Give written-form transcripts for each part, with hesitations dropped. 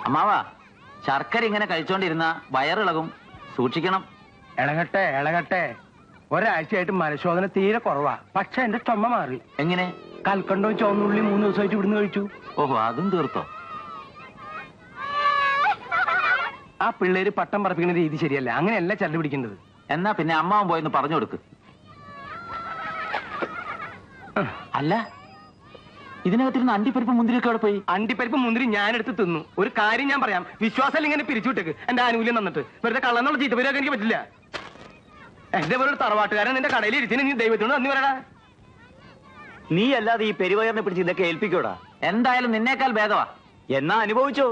അമ്മാവാ, ശർക്കര ഇങ്ങനെ കഴിച്ചോണ്ടിരുന്ന വയറിളകും, സൂക്ഷിക്കണം. ഇളകട്ടെ ഇളകട്ടെ. ഒരാഴ്ചയായിട്ട് മലശോധന തീരെ കുറവാ. പക്ഷെ എന്റെ ചുമ മാറി. എങ്ങനെ? കൽക്കണ്ടവും ചുവന്നുള്ളി 3 ദിവസമായിട്ട് ഇവിടുന്ന് കഴിച്ചു. ഓഹോ, അതും തീർത്തോ? ആ പിള്ളേര് പട്ടം പറപ്പിക്കുന്ന രീതി ശരിയല്ല. അങ്ങനെയല്ല ചരട് പിടിക്കേണ്ടത്. എന്നാ പിന്നെ അമ്മാവൻ പോയെന്ന് പറഞ്ഞു കൊടുക്ക്. അല്ല, ഇതിനകത്തിരുന്ന് അണ്ടിപ്പരിപ്പ് മുന്തിരിയൊക്കെ അവിടെ പോയി? അണ്ടിപ്പരിപ്പ് മുന്തിരി ഞാനെടുത്ത് തിന്നു. ഒരു കാര്യം ഞാൻ പറയാം, വിശ്വാസം ഇങ്ങനെ പിരിച്ചുവിട്ടേക്ക്. എന്റെ ആനുകൂല്യം തന്നിട്ട് വെറുതെ കള്ളന്നുള്ള ചീത്തപ്പേരൊക്കെ എനിക്ക് പറ്റില്ല. എന്റെ പോലെ ഒരു തറവാട്ടുകാരൻ നിന്റെ കടയിൽ ഇരിച്ചിന് നീ ദൈവത്തിനോട് നന്ദി പറയടാ. നീ അല്ലാതെ ഈ പെരുവയറിനെ പിടിച്ച് ഇതൊക്കെ ഏൽപ്പിക്കോടാ. എന്തായാലും നിന്നേക്കാൾ ഭേദമാ. എന്നാ അനുഭവിച്ചോ.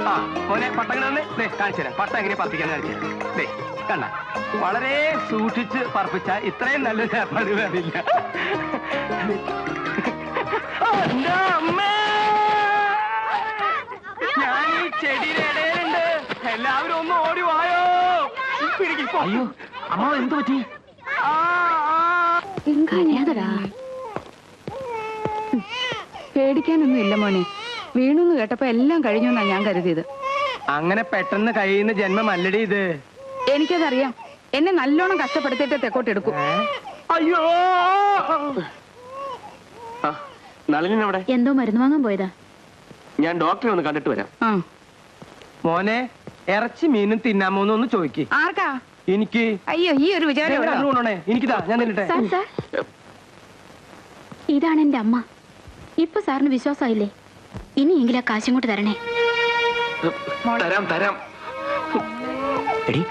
ആ മോനെ, പട്ടം കാണിച്ചു തരാം. പട്ടം എങ്ങനെ പറപ്പിക്കാന്ന് കാണിച്ചു തരാം. കണ്ട, വളരെ സൂക്ഷിച്ച് പറപ്പിച്ച ഇത്രയും നല്ലൊരു ഏർപ്പാട് വേറില്ല. ഞാൻ ഈ ചെടിയുടെ ഇടയിലുണ്ട്. എല്ലാവരും ഒന്ന് ഓടി വായോ. അയ്യോ അമ്മാവ, എന്ത് പറ്റി? പേടിക്കാനൊന്നും ഇല്ല മോനെ. വീണുന്ന് കേട്ടപ്പോ എല്ലാം കഴിഞ്ഞു എന്നാ ഞാൻ കരുതിയത്. അങ്ങനെ പെട്ടെന്ന് കഴിയുന്ന ജന്മമല്ലടി ഇത്. എനിക്കതറിയാം. എന്നെ നല്ലോണം കഷ്ടപ്പെടുത്തിയിട്ട് തെക്കോട്ട് എടുക്കും. അയ്യോ, നളിനവിടെ? എന്തോ മരുന്ന് വാങ്ങാൻ പോയതാ. ഞാൻ ഡോക്ടറെ ഒന്ന് കണ്ടിട്ട് വരാം. മോനെ, ഇറച്ചി മീനും തിന്നാമോന്ന് ഒന്ന് ചോദിക്ക്. ആർക്കാ? എനിക്ക്. അയ്യോ, ഈ ഒരു വിചാരം. എനിക്കിതാ, ഞാൻ തിന്നിട്ടെ. ഇതാണ് എന്റെ അമ്മ. ഇപ്പൊ സാറിന് വിശ്വാസമായില്ലേ? ഇനിയെങ്കിലും ആ കാശിങ്ങോട്ട് തരണേ. തരാം തരാം. എടി,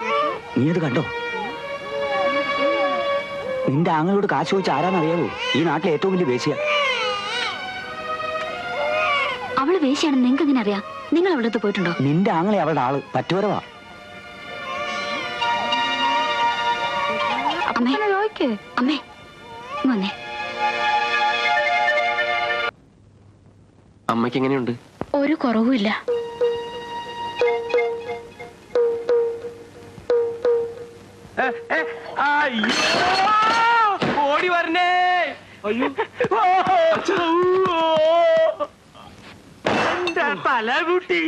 നീ അത് കണ്ടോ? നിന്റെ ആങ്ങളോട് കാശ് ചോദിച്ച ആരാന്നറിയാവോ? ഈ നാട്ടിലെ ഏറ്റവും വലിയ വേശ്യ. അവള് വേശ്യാണെന്ന് നിങ്ങൾക്ക് എങ്ങനെ അറിയാം? നിങ്ങൾ അവളടുത്ത് പോയിട്ടുണ്ടോ? നിന്റെ ആങ്ങളെ അവളുടെ ആള് പറ്റുവരവാ. അമ്മേ, അമ്മേ വന്നേ. അമ്മയ്ക്ക് എങ്ങനെയുണ്ട്? ഒരു കുറവുമില്ല. ഓടി വരണേ. അയ്യോ, തലകുട്ടി.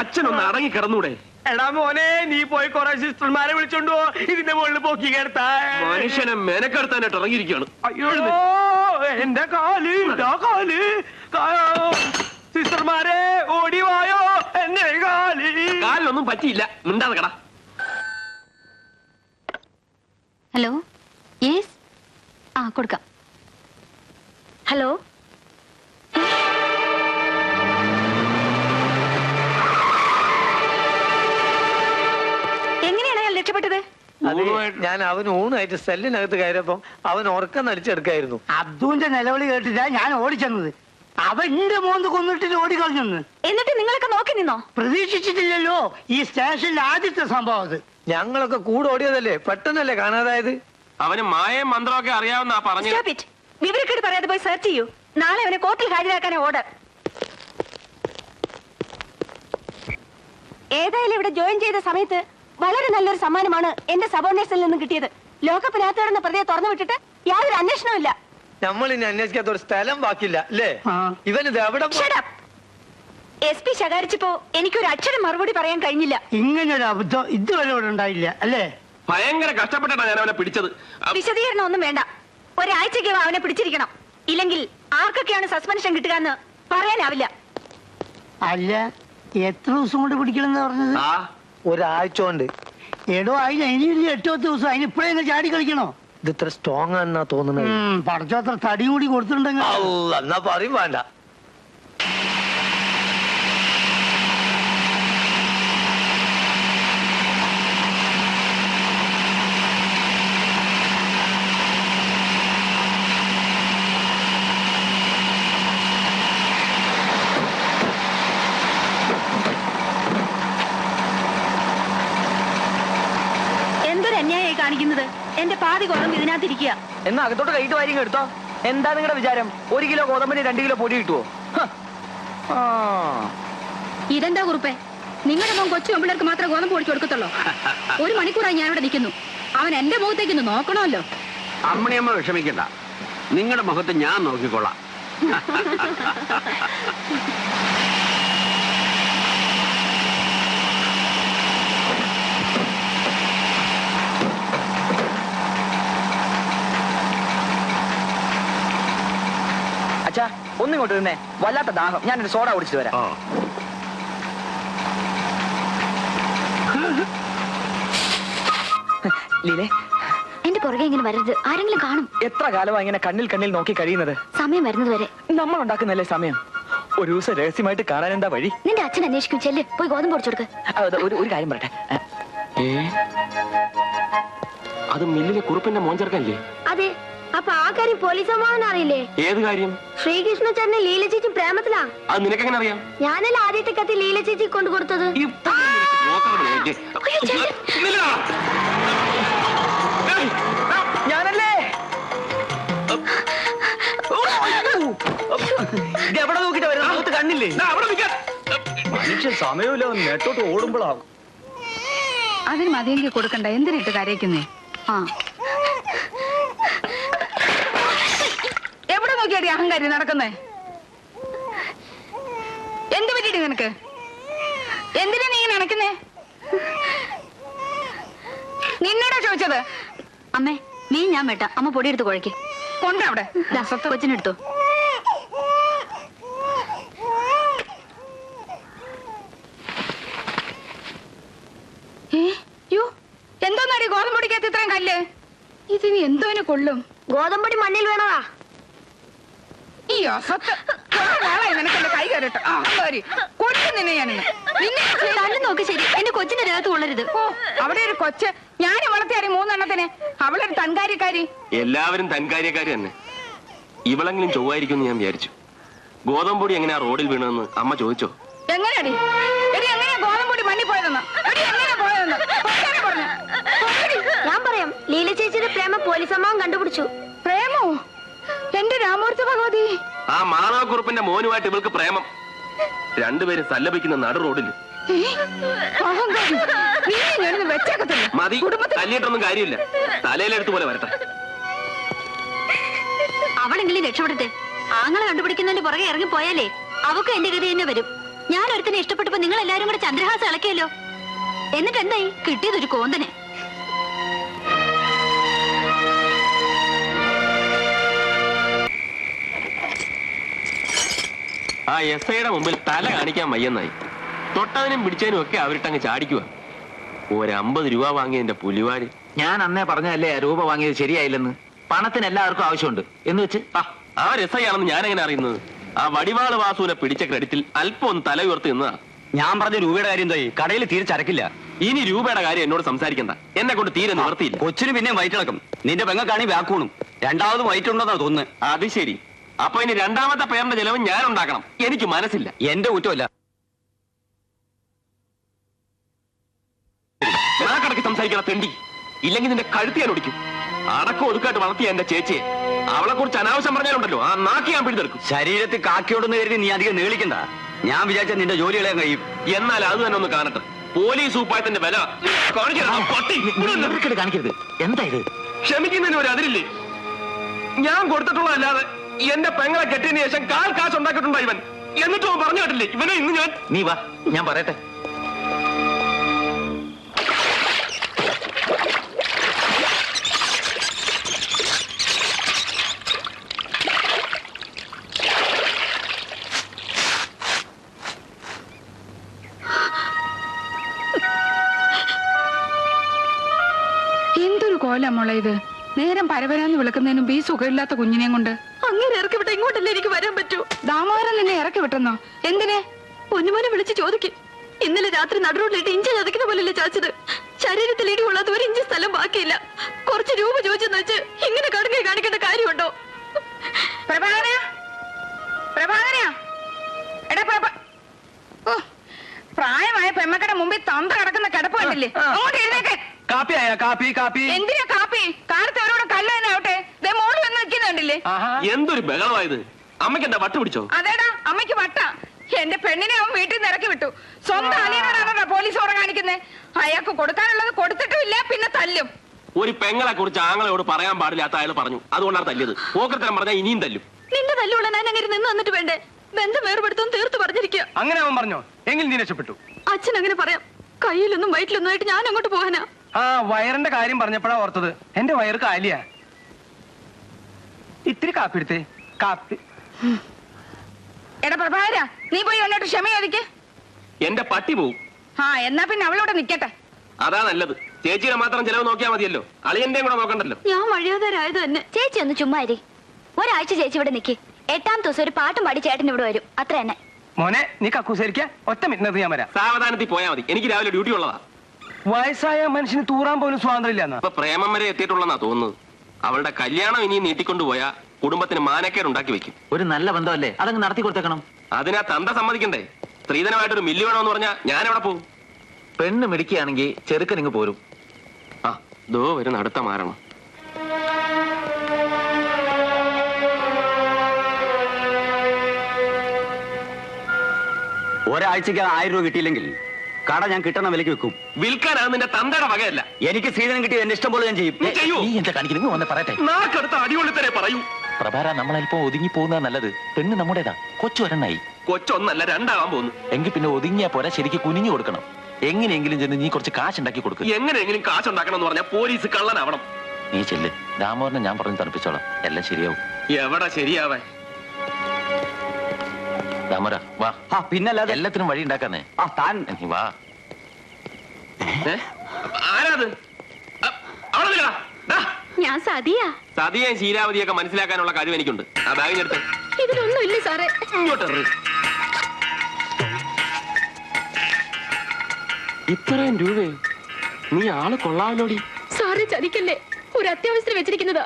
അച്ഛനൊന്ന് അടങ്ങി കിടന്നൂടെ? എടാ മോനെ, നീ പോയി കുറെ സിസ്റ്റർമാരെ വിളിച്ചോണ്ടോ ഇതിന്റെ മുകളിൽ പോക്കി കേട്ടാ. മനുഷ്യനെ മെനക്കെടുത്താനായിട്ട് ഇറങ്ങിയിരിക്കുകയാണ്. അയ്യോ, എന്റെ കാല് സിസ്റ്റർമാരെ ഓടി വായോ. എന്റെ കാലിനൊന്നും പറ്റിയില്ല. മിണ്ടാതെ കട. ഹലോ, യെസ്, ആ കൊടുക്കാം. ഹലോ, എങ്ങനെയാണ് അയാൾ രക്ഷപ്പെട്ടത്? ഞാൻ അവൻ ഊണായിട്ട് സെല്ലിനകത്ത് കയറിയപ്പം അവൻ ഉറക്കം നടിച്ചെടുക്കായിരുന്നു. അബ്ദുവിന്റെ നിലവിളി കേട്ടിട്ടാ ഞാൻ ഓടിച്ചെന്നത്. അവന്റെ മോന്ത് കൊന്നിട്ട് ഓടിക്കളഞ്ഞെന്ന്. എന്നിട്ട് നിങ്ങളൊക്കെ നോക്കി നിന്നോ? പ്രതീക്ഷിച്ചിട്ടില്ലല്ലോ. ഈ സ്റ്റേഷനിൽ ആദ്യത്തെ സംഭവം അത്. ഞങ്ങളൊക്കെ കൂടെ ഓടിയതല്ലേ, പെട്ടെന്നല്ലേ കാണാതായത്. അവന് മായയും മന്ത്രമൊക്കെ അറിയാവുന്ന പറഞ്ഞു. വിവരക്കേട് പറയാതെ പോയി സെർച്ച് ചെയ്യൂ. നാളെ അവനെ കോർട്ടിൽ ഹാജരാക്കാനേ ഓർഡർ. ഏതായാലും ഇവിടെ ജോയിൻ ചെയ്ത സമയത്ത് വളരെ നല്ലൊരു സമ്മാനമാണ് എന്റെ സബോർഡിനേറ്റ്സിൽ നിന്ന് കിട്ടിയത്. ലോകപ്പിനകത്ത് കിടന്ന പ്രതിയെ തുറന്നു വിട്ടിട്ട് യാതൊരു അന്വേഷണവും ഇല്ല. നമ്മൾ ഇനി അന്വേഷിക്കാത്ത ഒരു സ്ഥലം ബാക്കിയില്ല അല്ലേ? ഇവനിത് എവിടെ? SP ശകാരിച്ചപ്പോ എനിക്കൊരു അക്ഷരം മറുപടി പറയാൻ കഴിഞ്ഞില്ല. ഇങ്ങനൊരു അബദ്ധം ഇതുവരെ ഇവിടെ ഉണ്ടായില്ല അല്ലേ? ഭയങ്കര കഷ്ടപ്പെട്ടാണ് ഞാൻ അവനെ പിടിച്ചത്. വിശദീകരണം ഒന്നും വേണ്ട. ഒരാഴ്ചയ്ക്ക് അവനെ പിടിച്ചിരിക്കണം. ഇല്ലെങ്കിൽ ആർക്കൊക്കെയാണ് സസ്പെൻഷൻ കിട്ടുക എന്ന് പറയാനാവില്ല. അല്ല, എത്ര ദിവസം കൊണ്ട് പിടിക്കണമെന്ന് പറഞ്ഞത്? ഒരാഴ്ച കൊണ്ട്. എടോ, അതിന് ഇനിയൊരു 8-10 ദിവസം. അതിനിപ്പോഴേ ചാടി കളിക്കണോ? ഇത് ഇത്ര സ്ട്രോങ് ആണെന്നാ തോന്നുന്നത്. പടച്ചോത്ര തടിയും കൂടി കൊടുത്തിട്ടുണ്ടെങ്കിൽ എന്നാ പറയും വേണ്ട. എന്തൊരു അന്യായമായി കാണിക്കുന്നത്. എന്റെ പാതി കൊള്ളും ഇതിനകത്തിരിക്കുക. എന്നാ അകത്തോട്ട് കൈയിട്ട് വാരിങ്ങ് എടുത്തോ. എന്താ നിങ്ങളുടെ വിചാരം? 1 കിലോ ഗോതമ്പിന് 2 കിലോ പൊടി കിട്ടുവോ? ഇതെന്താ കുറുപ്പേ? നിങ്ങളുടെ മോൻ കൊച്ചു പെമ്പിള്ളേർക്ക് മാത്രമേ ഗോതമ്പ് പൊടിച്ചു കൊടുക്കത്തുള്ളൂ. 1 മണിക്കൂറായി ഞാൻ ഇവിടെ നിൽക്കുന്നു. അവൻ എന്റെ മുഖത്തേക്ക് നോക്കണമല്ലോ. അമ്മണിയമ്മ വിഷമിക്കണ്ട, നിങ്ങളുടെ മുഖത്ത് ഞാൻ നോക്കിക്കൊള്ളാം. അച്ഛാ ഒന്നിങ്ങോട്ട് നിന്നേ, വല്ലാത്ത ദാഹം. ഞാനൊരു സോഡ കുടിച്ചിട്ട് വരാം. ലീലേ, എന്റെ പുറകെ ഇങ്ങനെ വരരുത്, ആരെങ്കിലും കാണും. എത്ര കാലമായി ഇങ്ങനെ കണ്ണിൽ നോക്കി കഴിയുന്നത്? സമയം വരുന്നത് വരെ. നമ്മൾ ഉണ്ടാക്കുന്നല്ലേ സമയം. ഒരു ദിവസം രഹസ്യമായിട്ട് കാണാൻ എന്താ വഴി? നിന്റെ അച്ഛൻ അന്വേഷിക്കും. ചെല്ല്, പോയി ഗോതമ്പ് പൊടിച്ചു കൊടുക്ക്. ഒരു കാര്യം പറയട്ടെ. അത് മില്ലിലെ കുറുപ്പിന്റെ മോഞ്ചർക്കല്ലേ? അതെ. അപ്പൊ ആ കാര്യം പോലീസ് സമാധാനം അറിയില്ലേ? ഏത് കാര്യം? ശ്രീകൃഷ്ണ ചേട്ടനെ ലീല ചേച്ചി പ്രേമത്തിലാ. അത് നിനക്കെങ്ങനെ അറിയാം? ഞാനല്ല ആദ്യത്തെ കത്ത് ലീല ചേച്ചി കൊണ്ടു കൊടുത്തത്. ഞാനല്ലേ? ഇത് എവിടെ നോക്കിട്ട് വരുന്നത്? കണ്ണില്ലേ? മനുഷ്യൻ സമയമില്ല, നെട്ടോട്ട് ഓടുമ്പോഴാവും. അതിന് മതിയെങ്കിൽ കൊടുക്കണ്ട, എന്തിനിട്ട് കരയിക്കുന്നേ? ആ എവിടെ നോക്കിയാടി അഹങ്കാരി നടക്കുന്നേ? എന്ത് പറ്റിയിട്ട് നിനക്ക്? എന്തിനാ നീ ഇങ്ങനെ നടക്കുന്നേ? നിന്നോടാ ചോദിച്ചത്. അമ്മേ, മീൻ ഞാൻ വേട്ട. അമ്മ പൊടിയെടുത്ത് കുഴയ്ക്ക്. കൊണ്ടവിടെ കൊച്ചിനെടുത്തു. എന്തോന്നടി ഗോതമ്പൊടിക്കകത്ത് ഇത്രയും കല്ല്? ഇതിന് എന്തോന് കൊള്ളും? ഗോതമ്പൊടി മണ്ണിൽ വേണതാ. ഈ അസത്ത് നിനക്കെന്റെ കൈ കയറട്ടെ. കൊച്ചു നിന്നെ ഞാനിന്ന് നോക്ക്. ശരി, എന്റെ കൊച്ചിന്റെ ദേഹത്ത് കൊള്ളരുത്. ഓ, അവിടെ ഒരു കൊച്ച്. ഞാൻ വളർത്തിയാറി 3 എണ്ണത്തിന്. അവളൊരു തൻകാര്യക്കാരി. എല്ലാവരും തൻകാര്യക്കാരി തന്നെ. ഇവളെങ്കിലും ചൊവ്വായിരിക്കും ഞാൻ വിചാരിച്ചു. ഗോതമ്പൊടി എങ്ങനെയാ റോഡിൽ വീണെന്ന് അമ്മ ചോദിച്ചോ? എങ്ങനെയാടി എങ്ങനെയാ ഗോതമ്പൊടി മണ്ണി പോയതെന്ന്? ഞാൻ പറയാം. ലീല ചേച്ചിയുടെ പ്രേമ പോലീസ് സമാധാനം കണ്ടുപിടിച്ചു. പ്രേമോ? എന്റെ രാമൂർത്തി ഭഗവതി. ആ മാണവക്കുറുപ്പിന്റെ മോനുമായിട്ട് ഇവൾക്ക് പ്രേമം. രണ്ടുപേരും സല്ലപിക്കുന്ന നടു റോഡിൽ. മതി, തല്ലിയിട്ടൊന്നും കാര്യമില്ല. തലയിലെടുത്ത് പോലെ വരട്ടെ. അവളെങ്കിലും രക്ഷപ്പെടട്ടെ. ആങ്ങളെ കണ്ടുപിടിക്കുന്നതിന്റെ പുറകെ ഇറങ്ങി പോയാലേ അവക്ക് എന്റെ ഗതി തന്നെ വരും. ഞാൻ ഒരുത്തിനെ ഇഷ്ടപ്പെട്ടപ്പോ നിങ്ങൾ എല്ലാരും കൂടെ ചന്ദ്രഹാസം ഇളക്കിയല്ലോ. എന്നിട്ട് എന്തായി? കിട്ടിയതൊരു കോന്തനെ. ആ എസ് ഐയുടെ മുമ്പിൽ തല കാണിക്കാൻ വയ്യെന്നായി. തൊട്ടതിനും പിടിച്ചതിനും ഒക്കെ അവരിട്ടങ്ങ് ചാടിക്കുക. 50 രൂപ വാങ്ങിയതിന്റെ പുലിവാര്. ഞാൻ അന്നേ പറഞ്ഞല്ലേ രൂപ വാങ്ങിയത് ശരിയായില്ലെന്ന്. പണത്തിന് എല്ലാവർക്കും ആവശ്യമുണ്ട് എന്ന് വെച്ച് ആ എസ് ഐ ആണെന്ന് ഞാൻ എങ്ങനെ അറിയുന്നത്? ആ വടിവാള് വാസുവിനെ പിടിച്ച ക്രെഡിറ്റിൽ അല്പം ഒന്ന് തല ഉയർത്തി നിന്നതാ. ഞാൻ പറഞ്ഞ രൂപയുടെ കാര്യം എന്തായി? കടയിൽ തീരെ ചരക്കില്ല. ഇനി രൂപയുടെ കാര്യം എന്നോട് സംസാരിക്കണ്ട. എന്നെ കൊണ്ട് തീരെ നിവർത്തിയില്ല. കൊച്ചിന് പിന്നെ വയറ്റിളക്കും. നിന്റെ പെങ്ങക്കാണി വ്യാക്കൂണും. രണ്ടാമത് വയറ്റുണ്ടെന്നാ തോന്നുന്നത്. അത് ശരി. അപ്പൊ ഇനി രണ്ടാമത്തെ പേരിന്റെ ചെലവ് ഞാൻ ഉണ്ടാക്കണം. എനിക്ക് മനസ്സില്ല. എന്റെ കുറ്റമല്ല. കടക്ക് സംസാരിക്കണ തെണ്ടി. ഇല്ലെങ്കിൽ നിന്റെ കഴുത്തി ഞാൻ ഒടിക്കും. അടക്കം ഒതുക്കായിട്ട് വളർത്തിയ എന്റെ ചേച്ചിയെ അവളെ കുറിച്ച് അനാവശ്യം പറഞ്ഞാലുണ്ടല്ലോ ആ നാക്കി ഞാൻ പിടിച്ചെടുക്കും. ശരീരത്തിൽ കാക്കിയോടെന്ന് കരുതി നീ അധികം നീളിക്കണ്ട. ഞാൻ വിചാരിച്ച നിന്റെ ജോലി കളയാൻ കഴിയും. എന്നാൽ അത് തന്നെ ഒന്ന് കാണട്ടെ. പോലീസ് ഉപ്പായത്തിന്റെ വില കാണിക്കരുത്. എന്താ ഇത്? ക്ഷമിക്കുന്നതിന് ഒരു അതിരില്ലേ? ഞാൻ കൊടുത്തിട്ടുള്ളതല്ലാതെ എന്റെ പെങ്ങളെ കെട്ടിയതിനു ശേഷം കാശ് ഉണ്ടാക്കിയിട്ടുണ്ടോ ഇവൻ? എന്നിട്ടും അവൻ പറഞ്ഞു കേട്ടില്ലേ ഇവനെ ഇന്ന് ഞാൻ. നീ വാ, ഞാൻ പറയട്ടെ. എന്തൊരു കോല മോളെ ഇത്. നേരം പരവരാന്ന് വിളിക്കുന്നതിന് മുമ്പ് ഈ സുഖമില്ലാത്ത കുഞ്ഞിനെയും കൊണ്ട് അങ്ങനെ ഇറക്കി വിട്ട ഇങ്ങോട്ടല്ലേ എനിക്ക് വരാൻ പറ്റൂ? ദാമോദരൻ നിന്നെ ഇറക്കി വിട്ടെന്നോ? എന്തിനെ? പൊന്നുമോനെ വിളിച്ച് ചോദിക്കും. ഇന്നലെ രാത്രി നടുറോഡിലിട്ട് ഇഞ്ചി ചതക്കുന്ന പോലല്ലേ ചാച്ചത്. ശരീരത്തിൽ ഇടി കൊള്ളാത്ത 1 ഇഞ്ച് സ്ഥലം ബാക്കിയില്ല. കുറച്ച് രൂപ ചോദിച്ചെന്ന് വെച്ച് ഇങ്ങനെ കടുങ്ങി കാണിക്കേണ്ട കാര്യമുണ്ടോ? പ്രായമായ പെമ്മക്കടെ മുമ്പിൽ തന്ത കിടക്കുന്ന കിടപ്പ് കണ്ടില്ലേ? അങ്ങോട്ട് എഴുന്നേക്ക്. കാപ്പിയായ കാപ്പി കാപ്പി. എന്തിനാ കാപ്പി? കാലത്ത് അവരോട് കല്ല് തന്നെ ആവട്ടെ. മോള് വന്ന് നിൽക്കുന്നുണ്ടല്ലേ? എന്തൊരു ബഹളമായത്. അമ്മയ്ക്ക് എന്താ വട്ട് പിടിച്ചോ? അതേടാ, അമ്മയ്ക്ക് വട്ട. എന്റെ പെണ്ണിനെ അവൻ വീട്ടിൽ നിന്ന് ഇറക്കി വിട്ടു. സ്വന്തം അനിയനോടാണോ പോലീസ് ഓറ കാണിക്കുന്നത്? അയാൾക്ക് കൊടുക്കാനുള്ളത് കൊടുത്തിട്ടുമില്ല, പിന്നെ തല്ലും. ഒരു പെങ്ങളെ കുറിച്ച് ആങ്ങളോട് പറയാൻ പാടില്ലാത്ത അയാൾ പറഞ്ഞു. അതുകൊണ്ടാണ് തല്ലിയത്. പോക്കർത്തരം പറഞ്ഞാൽ ഇനിയും തല്ലും. നിന്റെ തല്ലുള്ള ഞാൻ അങ്ങനെ നിന്ന് വന്നിട്ട് വേണ്ടേ? ബന്ധം വേർപെടുത്തും തീർത്തു പറഞ്ഞിരിക്കുക. അങ്ങനെ അവൻ പറഞ്ഞോ? എങ്കിൽ നീ രക്ഷപ്പെട്ടു. അച്ഛൻ അങ്ങനെ പറയാം. കയ്യിലൊന്നും വയറ്റിലൊന്നും ആയിട്ട് ഞാൻ അങ്ങോട്ട് പോകാനാ. ആ വയറിന്റെ കാര്യം പറഞ്ഞപ്പോഴാ ഓർത്തത്. എന്റെ വയറ് കാലിയാ. ഇത്തിരി കാപ്പി എടുത്തേ. കാപ്പി. എടാ പ്രഭാകര, നീ പോയി എന്നോട്ട് ക്ഷമ ചോദിക്ക്. എന്റെ പട്ടി പോവും. ആ എന്നാ പിന്നെ അവളോടെ നിക്കട്ടെ. അതാ നല്ലത്. ചേച്ചിയുടെ മാത്രം ചെലവ് നോക്കിയാൽ മതിയല്ലോ, അളിയന്റെയും കൂടെ നോക്കണ്ടല്ലോ. ഞാൻ വഴിയാതാരായത് തന്നെ. ചേച്ചി ഒന്ന് ചുമ്മാരി. ഒരാഴ്ച ചേച്ചി ഇവിടെ നിൽക്കി. 8ാം ദിവസം ഒരു പാട്ടും പാടി ചേട്ടൻ ഇവിടെ വരും. അത്ര തന്നെ. മോനെ, നീ കക്കൂസരിക്ക. ഒറ്റ മിനിറ്റ് ഞാൻ വരാം. സാവധാനത്തിൽ പോയാൽ മതി. എനിക്ക് രാവിലെ ഡ്യൂട്ടി ഉള്ളതാ. വയസ്സായ മനുഷ്യന് തൂറാൻ പോലും സ്വാതന്ത്ര്യം ഇല്ലെന്നാ. ഇപ്പൊ പ്രേമം വരെ എത്തിയിട്ടുള്ളതാ തോന്നുന്നത്. അവളുടെ കല്യാണം ഇനി നീട്ടിക്കൊണ്ടുപോയാ കുടുംബത്തിന് മാനക്കേട് ഉണ്ടാക്കി വെക്കും. ഒരു നല്ല ബന്ധമല്ലേ, അതങ്ങ് നടത്തി കൊടുത്തേക്കണം. അതിനാ തന്ത സമ്മതിക്കണ്ടേ? സ്ത്രീധനമായിട്ടൊരു മില്ല് വേണമെന്ന് പറഞ്ഞാ ഞാൻ എവിടെ പോകും? പെണ്ണ് മിടിക്കുകയാണെങ്കിൽ ചെറുക്കൻ ഇങ്ങ് പോരും. ആ ദോ വരുന്ന അടുത്ത മാരണം. ഒരാഴ്ചക്ക് 1000 രൂപ കിട്ടിയില്ലെങ്കിൽ കട ഞാൻ കിട്ടണ വിലക്ക് വെക്കും. വിൽക്കാനാണ് നിന്റെ തന്തയുടെ വകയല്ല. എനിക്ക് സ്ത്രീധനം കിട്ടി എന്റെ ഇഷ്ടം പോലെ ഞാൻ ചെയ്യും. നീ ചെയ്യൂ. നീ എന്താ കാണിക്കുന്നത്? വന്ന് പറയട്ടെ. നാക്കടുത്ത അടികൊള്ളിത്തരെ പറയൂ. പ്രഭാര, നമ്മളൽപ്പം ഒതുങ്ങി പോകുന്ന നല്ലത്. പെണ്ണ് നമ്മുടേതാ. കൊച്ചു ഒരെണ്ണായി. കൊച്ചൊന്നല്ല, 2 ആവാൻ പോകുന്നു. എങ്കിൽ പിന്നെ ഒതുങ്ങിയാ പോരാ, ശരിക്ക് കുനിഞ്ഞു കൊടുക്കണം. എങ്ങനെയെങ്കിലും ചെന്ന് നീ കുറച്ച് കാശ് ഉണ്ടാക്കി കൊടുക്കും. എങ്ങനെയെങ്കിലും കാശുണ്ടാക്കണം എന്ന് പറഞ്ഞാൽ പോലീസ് കള്ളനാവണം. നീ ചെല്ല്. ദാമോദരനെ ഞാൻ പറഞ്ഞു തണുപ്പിച്ചോളാം. എല്ലാം ശരിയാവും. എവിടെ ശരിയാവാൻ? ദാമോദര വാ. പിന്നല്ലാതെ എല്ലാത്തിനും വഴി ഉണ്ടാക്കാന്നേ. താൻ നീ വാ. ആരാത്? ഞാൻ സതിയാ. സതിയെയും ശീലാവതിയൊക്കെ മനസ്സിലാക്കാനുള്ള കഴിവ് എനിക്കുണ്ട്. ആ ബാഗിനെടുത്ത് ഇതിലൊന്നും ഇല്ല സാറേ. ഇങ്ങോട്ട്. ഇത്രയും രൂപയോ? നീ ആള് കൊള്ളാമല്ലോടി. സാറേ ചതിക്കല്ലേ, ഒരു അത്യാവശ്യത്തിന് വെച്ചിരിക്കുന്നതാ.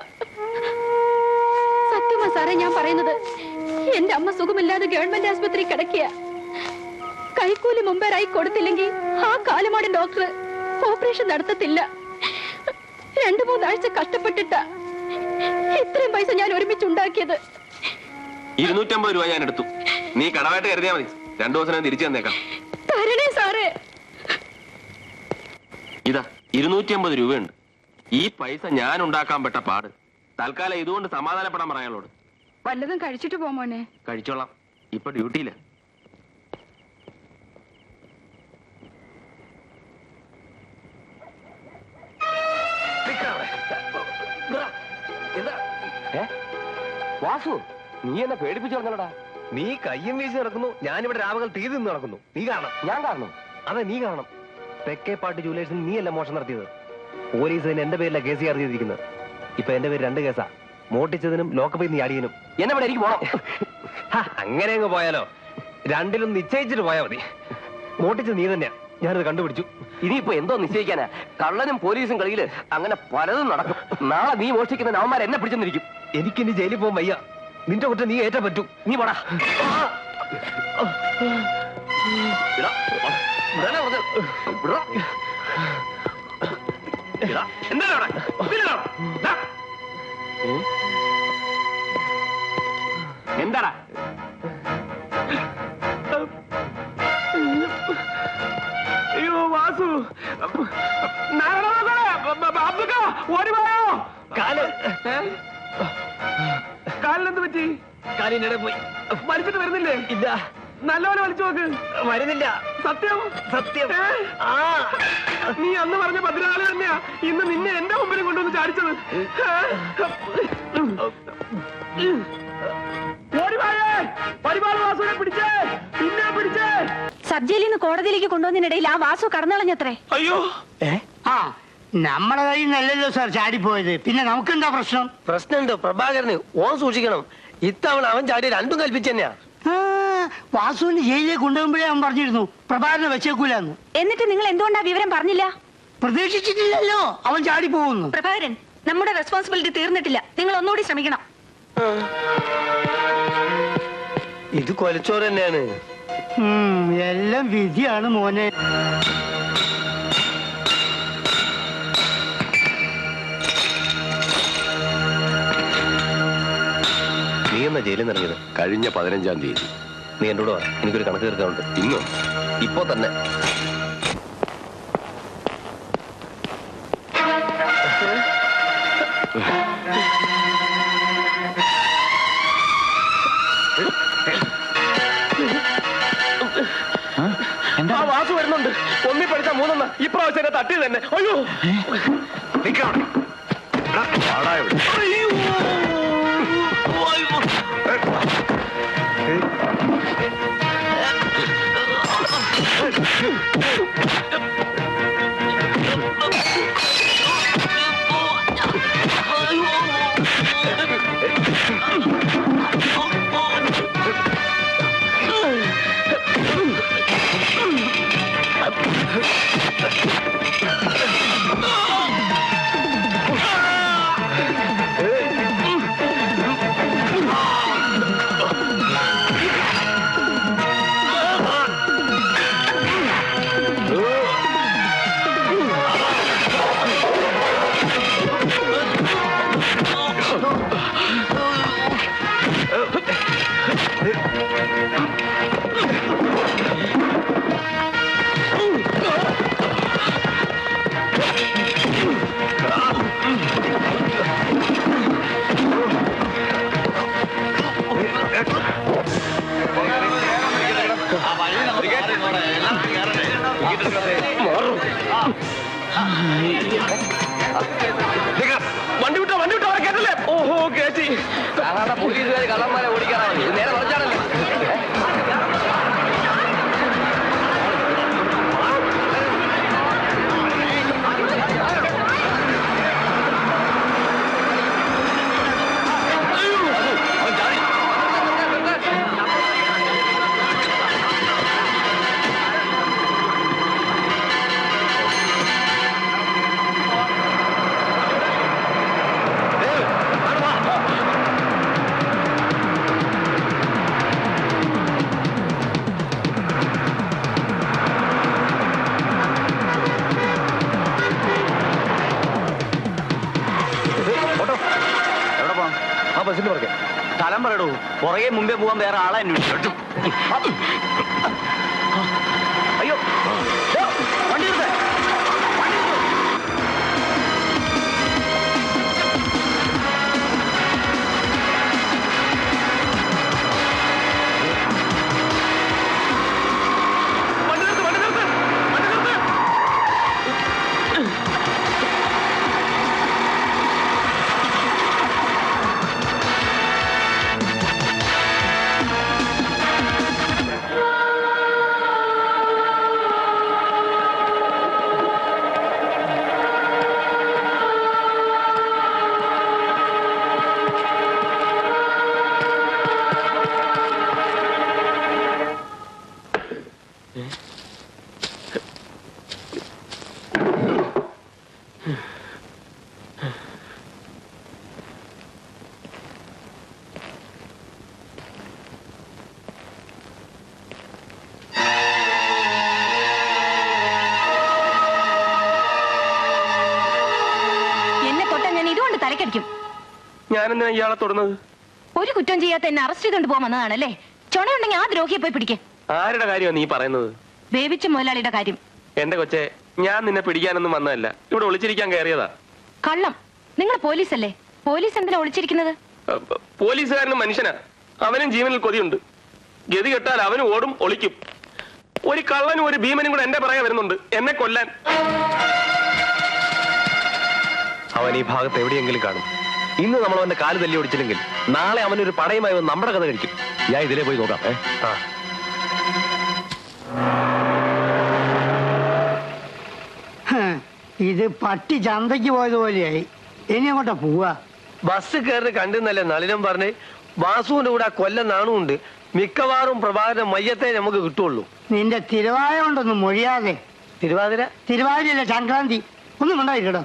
സത്യമാ സാറേ ഞാൻ പറയുന്നത്. എന്റെ അമ്മ സുഖമില്ലാതെ ഗവൺമെന്റ് ആശുപത്രി കിടക്കുക. കൈക്കൂലി മുമ്പേറായി കൊടുത്തില്ലെങ്കിൽ ആ കാലുമാടൻ ഡോക്ടർ ഓപ്പറേഷൻ നടത്തത്തില്ല. 2-3 ആഴ്ച കഷ്ടപ്പെട്ടിട്ടാ ഇത്രയും പൈസ ഞാൻ ഒരുമിച്ചുണ്ടാക്കിയത്. 250 രൂപ ഞാൻ എടുത്തു. നീ കടമായിട്ട് കരുതിയാ മതി. 2 ദിവസം ഞാൻ തിരിച്ചു തന്നേക്കാം. തരണേ സാറേ. ഇതാ 250 രൂപയുണ്ട്. ഈ പൈസ ഞാൻ ഉണ്ടാക്കാൻ പെട്ട പാട്. തൽക്കാലം ഇതുകൊണ്ട് സമാധാനപ്പെടാൻ പറയാളോട്. വല്ലതും കഴിച്ചിട്ട് പോ മോനെ. കഴിച്ചോളാം. ഇപ്പൊ ഡ്യൂട്ടിയില്ല. വാസു, നീ എന്നെ പേടിപ്പിച്ചു പറഞ്ഞടാ. നീ കയ്യും വീശി നടക്കുന്നു, ഞാനിവിടെ രാവുകൾ തീ നിന്ന് നടക്കുന്നു. നീ കാണണം. ഞാൻ കാണണം. അതെ, നീ കാണണം. തെക്കേപ്പാട്ട് ജൂലേഴ്സിൽ നീയല്ല മോഷണം നടത്തിയത്. പോലീസ് എന്റെ പേരില കേസ് ചാർജ് ചെയ്തിരിക്കുന്നത്. ഇപ്പൊ എന്റെ പേര് 2 കേസാ. മോട്ടിച്ചതിനും ലോക്കപ്പിൽ നീ അടിയനും. എന്നെ ഇവിടെ എനിക്ക് പോണം. അങ്ങനെ അങ്ങ് പോയാലോ? 2ലും നിശ്ചയിച്ചിട്ട് പോയാ മതി. മോട്ടിച്ചത് നീ തന്നെയാ. ഞാനത് കണ്ടുപിടിച്ചു. ഇനിയിപ്പോ എന്തോ നിശ്ചയിക്കാനാ? കള്ളനും പോലീസും കളിയില് അങ്ങനെ പലതും നടക്കും. നാളെ നീ മോഷ്ടിക്കുന്ന നവന്മാർ എന്നെ പിടിച്ചെന്നിരിക്കും. എനിക്കിനി ജയിലിൽ പോകാൻ വയ്യ. നിന്റെ കുറ്റം നീ ഏറ്റ പറ്റൂ. നീ പോടാ. എന്താടാ? അയ്യോ വാസു, ഓടിപ്പോയോ? കാലിനെന്ത് പറ്റി? കാലിനിടെ പോയി. വലിച്ചിട്ട് വരുന്നില്ലേ? ഇല്ല. നല്ലപോലെ വലിച്ചു നോക്ക്. വരുന്നില്ല. സത്യം? സത്യം. നീ അന്ന് പറഞ്ഞ 14 തന്നെയാ ഇന്ന് നിന്നെ എന്റെ മുമ്പിൽ കൊണ്ടുവന്ന് ചാടിച്ചത്. പിടിച്ചേ, പിന്നെ പിടിച്ചേ. സബ് ജയിലിൽ നിന്ന് കോടതിയിലേക്ക് കൊണ്ടുവന്നതിനിടയിൽ ആ വാസു കടന്നളഞ്ഞത്രേ. അയ്യോ, നമ്മളെ കയ്യിൽ നിന്നല്ലല്ലോ സാർ ചാടിപ്പോയത്. പിന്നെ നമുക്കെന്താ പ്രശ്നം? പ്രശ്നമുണ്ട് പ്രഭാകരന്. ഓൻ സൂക്ഷിക്കണം. ഇത്തവണ അവൻ ചാടി 2ഉം കൽപ്പിച്ചു തന്നെയാ. വാസുവിന് ജയിലിലേക്ക് കൊണ്ടുപോകുമ്പോഴേ അവൻ പറഞ്ഞിരുന്നു പ്രഭാകരനെ വെച്ചേക്കൂലെന്ന്. എന്നിട്ട് നിങ്ങൾ എന്തുകൊണ്ടാ വിവരം പറഞ്ഞില്ല? പ്രതീക്ഷിച്ചിട്ടില്ലല്ലോ അവൻ ചാടി പോകുന്നു. പ്രഭാകരൻ, നമ്മുടെ റെസ്പോൺസിബിലിറ്റി തീർന്നിട്ടില്ല. നിങ്ങൾ ഒന്നുകൂടി ശ്രമിക്കണം. ഇത് കൊലച്ചോറ് തന്നെയാണ്. എല്ലാം വിധിയാണ് മോനെ. നീ എന്നാ ജയിലിൽ നിന്ന് ഇറങ്ങിയത്? കഴിഞ്ഞ 15-ാം തീയതി. നീ എന്നോട് വാ, എനിക്കൊരു കണക്ക് തീർക്കാനുണ്ട്. ഇന്നോ? ഇപ്പൊ തന്നെ. ആ വാസു വരുന്നുണ്ട്. ഒന്നി പഠിച്ച 3 ഇപ്രാവശ്യം എന്നെ തട്ടി തന്നെ. അയ്യോ വണ്ടി വിട്ടോ അവരെ കേട്ടല്ലേ? ഓഹോ കേട്ടി. സാധാരണ പോലീസുകാർ കള്ളന്മാരെ ഓടിക്കാറാണ്. ഇത് നേരെ മറിച്ചാണല്ലോ. സ്ഥലം പറയടൂ. പുറകെ മുമ്പേ പോവാൻ വേറെ ആളെ അന്വേഷിച്ചു. അയ്യോ വണ്ടി എടുത്തേ. ഞാനെന്തിനാ ഇയാളെ തൊടുന്നത്? ഒരു കുറ്റം ചെയ്യാത്ത എന്നെ അറസ്റ്റ് ചെയ്തോണ്ട് പോകാൻ വന്നതാണല്ലേ? ചുണയുണ്ടെങ്കിൽ ആ ദ്രോഹിയെ പോയി പിടിക്കേ. ആരുടെ കാര്യമാണ് നീ പറയുന്നത്? വേവിച്ച മുതലാളിയുടെ കാര്യം. എന്റെ കൊച്ചെ, ഞാൻ നിന്നെ പിടിക്കാനൊന്നും വന്നതല്ല. ഇവിടെ ഒളിച്ചിരിക്കാൻ കയറിയതാ. കള്ളം. നിങ്ങൾ പോലീസല്ലേ? പോലീസ് എന്തിനാ ഒളിച്ചിരിക്കുന്നത്? പോലീസുകാരനും മനുഷ്യനാ. അവനും ജീവനിൽ കൊതിയുണ്ട്. ഗതി കെട്ടാൽ അവനും ഓടും, ഒളിക്കും. ഒരു കള്ളനും ഒരു ഭീമനും കൂടെ എന്റെ പറയാൻ വരുന്നുണ്ട്, എന്നെ കൊല്ലാൻ. അവൻ ഈ ഭാഗത്ത് എവിടെയെങ്കിലും കാണും. ഇന്ന് നമ്മൾ അവന്റെ കാല് തല്ലി ഓടിച്ചില്ലെങ്കിൽ നാളെ അവനൊരു പടയുമായി വന്ന് നമ്മുടെ കഥ കഴിക്കും. ഞാൻ ഇതിലേ പോയി നോക്കാം. ഇത് പട്ടി ചന്തയ്ക്ക് പോയതുപോലെയായി. ഇനി അങ്ങോട്ടാ പോവാ? ബസ് കയറി കണ്ടെന്നല്ലേ നളിനം പറഞ്ഞ്. വാസുവിന്റെ കൂടെ കൊല്ലം നാണുണ്ട്. മിക്കവാറും പ്രഭാകരന്റെ മയ്യത്തെ നമുക്ക് കിട്ടുള്ളൂ. നിന്റെ തിരുവാതിര കൊണ്ടൊന്നും മൊഴിയാതെ. തിരുവാതിര? തിരുവാതിരയല്ല, സംക്രാന്തി. ഒന്നും ഉണ്ടായിട്ടോ.